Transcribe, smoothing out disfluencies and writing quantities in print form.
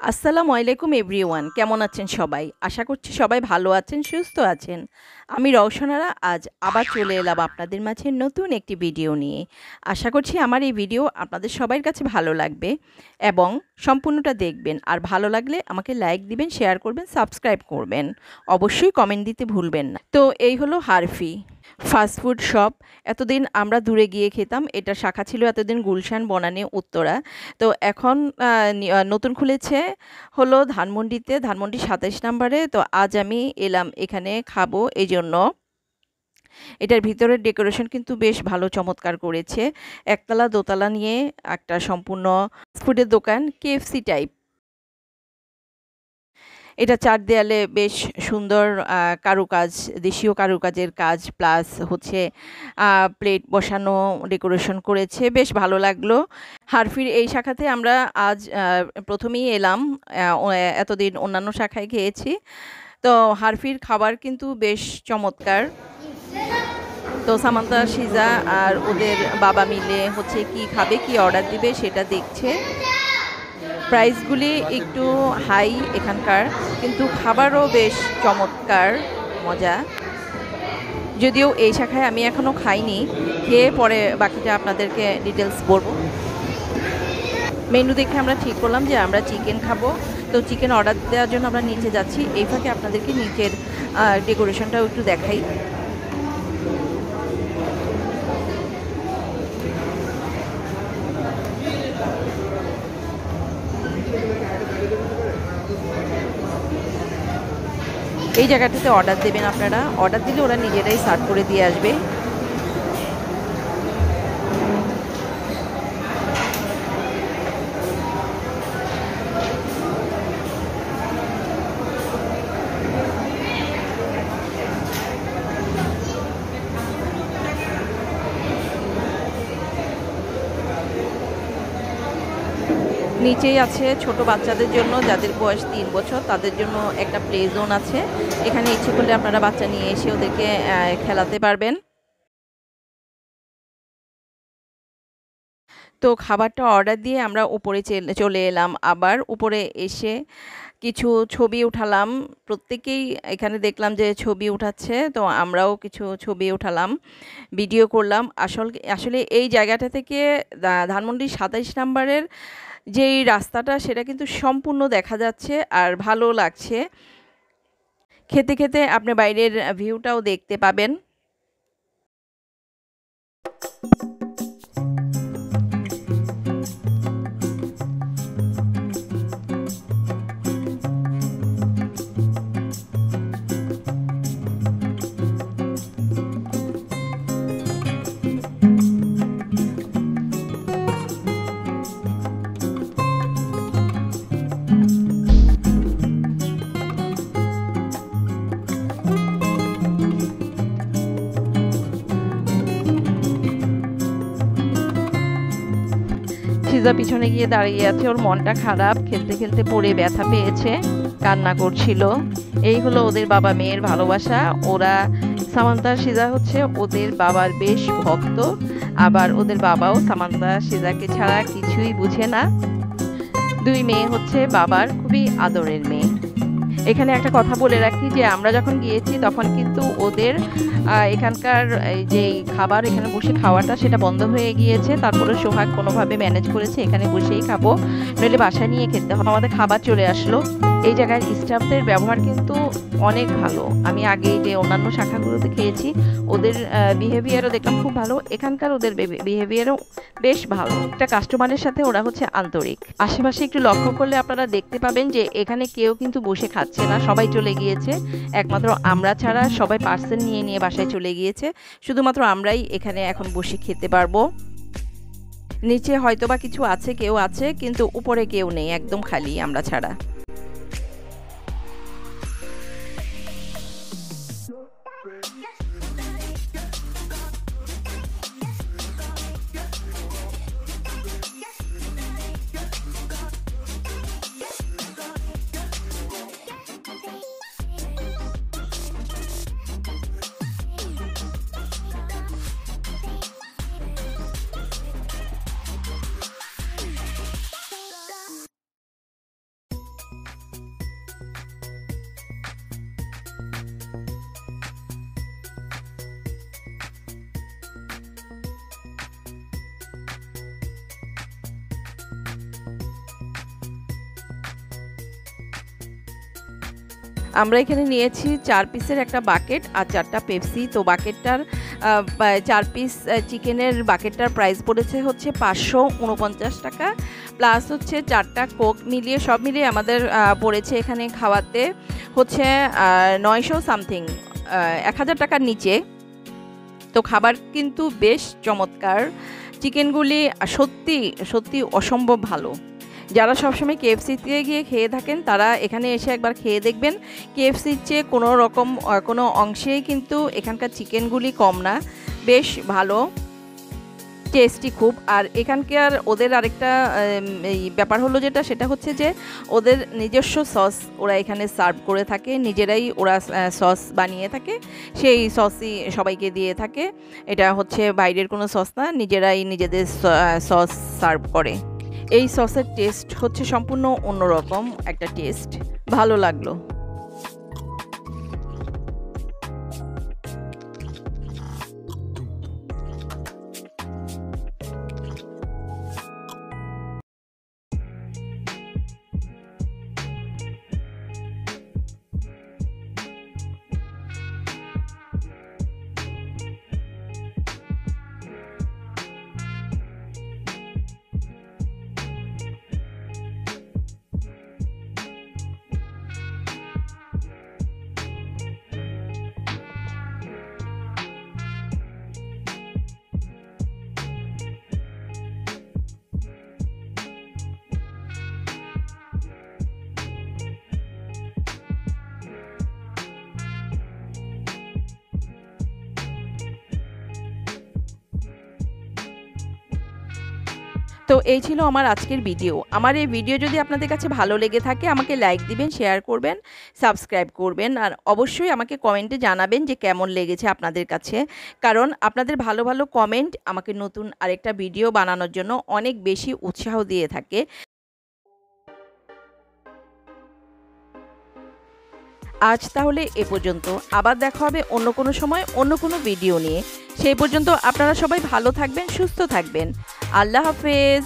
আসসালামু আলাইকুম এভরিওয়ান, কেমন আছেন সবাই? আশা করছি সবাই ভালো আছেন, সুস্থ আছেন। আমি রওশনারা আজ আবার চলে এলাম আপনাদের মাঝে নতুন একটি ভিডিও নিয়ে। আশা করছি আমার এই ভিডিও আপনাদের সবার কাছে ভালো লাগবে এবং সম্পূর্ণটা দেখবেন। আর ভালো লাগলে আমাকে লাইক দিবেন, শেয়ার করবেন, সাবস্ক্রাইব করবেন। অবশ্যই কমেন্ট দিতে ভুলবেন না। তো এই হলো হারফি ফাস্টফুড শপ। এতদিন আমরা দূরে গিয়ে খেতাম। এটার শাখা ছিল এতদিন গুলশান, বনানী, উত্তরা। তো এখন নতুন খুলেছে হলো ধানমন্ডিতে, ধানমন্ডি ২৭ নাম্বারে। তো আজ আমি এলাম এখানে খাবো এইজন্য। এটার ভিতরের ডেকোরেশন কিন্তু বেশ ভালো চমৎকার করেছে। একতলা দোতলা নিয়ে একটা সম্পূর্ণ ফুডের দোকান, কেএফসি টাইপ। এটা চার দেয়ালে বেশ সুন্দর কারুকাজ, দেশীয় কারুকাজের কাজ প্লাস হচ্ছে প্লেট বসানো, ডেকোরেশন করেছে, বেশ ভালো লাগলো। হারফির এই শাখাতে আমরা আজ প্রথমেই এলাম। এতদিন অন্যান্য শাখায় খেয়েছি। তো হারফির খাবার কিন্তু বেশ চমৎকার। তো সামান্তা, শিজা আর ওদের বাবা মিলে হচ্ছে কি খাবে, কি অর্ডার দিবে সেটা দেখছে। প্রাইসগুলি একটু হাই এখানকার, কিন্তু খাবারও বেশ চমৎকার, মজা। যদিও এই শাখায় আমি এখনও খাইনি, খেয়ে পরে বাকিটা আপনাদেরকে ডিটেলস বলবো। মেনু দেখে আমরা ঠিক করলাম যে আমরা চিকেন খাবো। তো চিকেন অর্ডার দেওয়ার জন্য আমরা নিচে যাচ্ছি। এই ফাঁকে আপনাদেরকে নিচের ডেকোরেশনটাও একটু দেখাই। এই জায়গাটাতে অর্ডার দেবেন আপনারা। অর্ডার দিলে ওরা নিজেরাই সার্ভ করে দিয়ে আসবে। নিচেই আছে ছোট বাচ্চাদের জন্য, যাদের বয়স ৩ বছর তাদের জন্য একটা প্লে জোন আছে। এখানে ইচ্ছে করলে আপনারা বাচ্চা নিয়ে এসে ওদেরকে খেলাতে পারবেন। তো খাবারটা অর্ডার দিয়ে আমরা উপরে চলে এলাম। আবার উপরে এসে কিছু ছবি উঠালাম। প্রত্যেকেই এখানে দেখলাম যে ছবি উঠাচ্ছে, তো আমরাও কিছু ছবি উঠালাম, ভিডিও করলাম। আসলে এই জায়গাটা থেকে ধানমন্ডি ২৭ নাম্বারের যেই রাস্তাটা সেটা কিন্তু সম্পূর্ণ দেখা যাচ্ছে আর ভালো লাগছে। খেতে খেতে আপনি বাইরের ভিউটাও দেখতে পাবেন। শিজা পিছনে গিয়ে দাঁড়িয়ে আছে, ওর মনটা খারাপ, খেলতে খেলতে পড়ে ব্যথা পেয়েছে, কান্না করছিল। এই হলো ওদের বাবা মেয়ের ভালোবাসা। ওরা সামান্তা শিজা হচ্ছে ওদের বাবার বেশ ভক্ত, আবার ওদের বাবাও সামান্তা শিজাকে ছাড়া কিছুই বুঝে না। দুই মেয়ে হচ্ছে বাবার খুবই আদরের মেয়ে। এখানে একটা কথা বলে রাখি যে আমরা যখন গিয়েছি তখন কিন্তু ওদের এখানকার যে খাবার, এখানে বসে খাওয়াটা সেটা বন্ধ হয়ে গিয়েছে। তারপরে সোহাগ কোনোভাবে ম্যানেজ করেছে এখানে বসেই খাবো, নইলে বাসায় নিয়ে খেতে হবে। আমাদের খাবার চলে আসলো। এই জায়গার স্টাফদের ব্যবহার কিন্তু অনেক ভালো। আমি আগে যে অন্যান্য শাখাগুলোতে খেয়েছি ওদের বিহেভিয়ারও দেখলাম খুব ভালো, এখানকার ওদের বিহেভিয়ারও বেশ ভালো। একটা কাস্টমারের সাথে ওরা হচ্ছে আন্তরিক। আশেপাশে একটু লক্ষ্য করলে আপনারা দেখতে পাবেন যে এখানে কেউ কিন্তু বসে খাচ্ছে না, সবাই চলে গিয়েছে। একমাত্র আমরা ছাড়া সবাই পার্সেল নিয়ে নিয়ে বাসায় চলে গিয়েছে। শুধুমাত্র আমরাই এখানে এখন বসে খেতে পারবো। নিচে হয়তোবা কিছু আছে, কেউ আছে, কিন্তু উপরে কেউ নেই, একদম খালি আমরা ছাড়া। আমরা এখানে নিয়েছি 4 পিসের একটা বাকেট আর 4টা পেপসি। তো বাকেটটার 4 পিস চিকেনের বাকেটটার প্রাইস পড়েছে হচ্ছে 549 টাকা, প্লাস হচ্ছে 4টা কোক মিলিয়ে সব মিলিয়ে আমাদের পড়েছে এখানে খাওয়াতে হচ্ছে 900 সামথিং, 1000 টাকার নিচে। তো খাবার কিন্তু বেশ চমৎকার, চিকেনগুলি সত্যি সত্যি অসম্ভব ভালো। যারা সবসময় কেএফসিতে গিয়ে খেয়ে থাকেন তারা এখানে এসে একবার খেয়ে দেখবেন। কেএফসির চেয়ে কোনো অংশেই কিন্তু এখানকার চিকেনগুলি কম না, বেশ ভালো টেস্টি খুব। আর এখানকার ওদের আরেকটা এই ব্যাপার হলো সেটা হচ্ছে যে ওদের নিজস্ব সস ওরা এখানে সার্ভ করে থাকে, নিজেরাই ওরা সস বানিয়ে থাকে, সেই সসই সবাইকে দিয়ে থাকে। এটা হচ্ছে বাইরের কোনো সস না, নিজেরাই নিজেদের সস সার্ভ করে। এই সসের টেস্ট হচ্ছে সম্পূর্ণ অন্যরকম একটা টেস্ট, ভালো লাগলো। তো এই ছিল আমার আজকের ভিডিও। আমার এই ভিডিও যদি আপনাদের কাছে ভালো লেগে থাকে আমাকে লাইক দিবেন, শেয়ার করবেন, সাবস্ক্রাইব করবেন, আর অবশ্যই আমাকে কমেন্টে জানাবেন যে কেমন লেগেছে আপনাদের কাছে, কারণ আপনাদের ভালো ভালো কমেন্ট আমাকে নতুন আরেকটা ভিডিও বানানোর জন্য অনেক বেশি উৎসাহ দিয়ে থাকে। আজ তাহলে এ পর্যন্ত, আবার দেখা হবে অন্য কোনো সময় অন্য কোনো ভিডিও নিয়ে। সেই পর্যন্ত আপনারা সবাই ভালো থাকবেন, সুস্থ থাকবেন। আল্লাহ হাফেজ।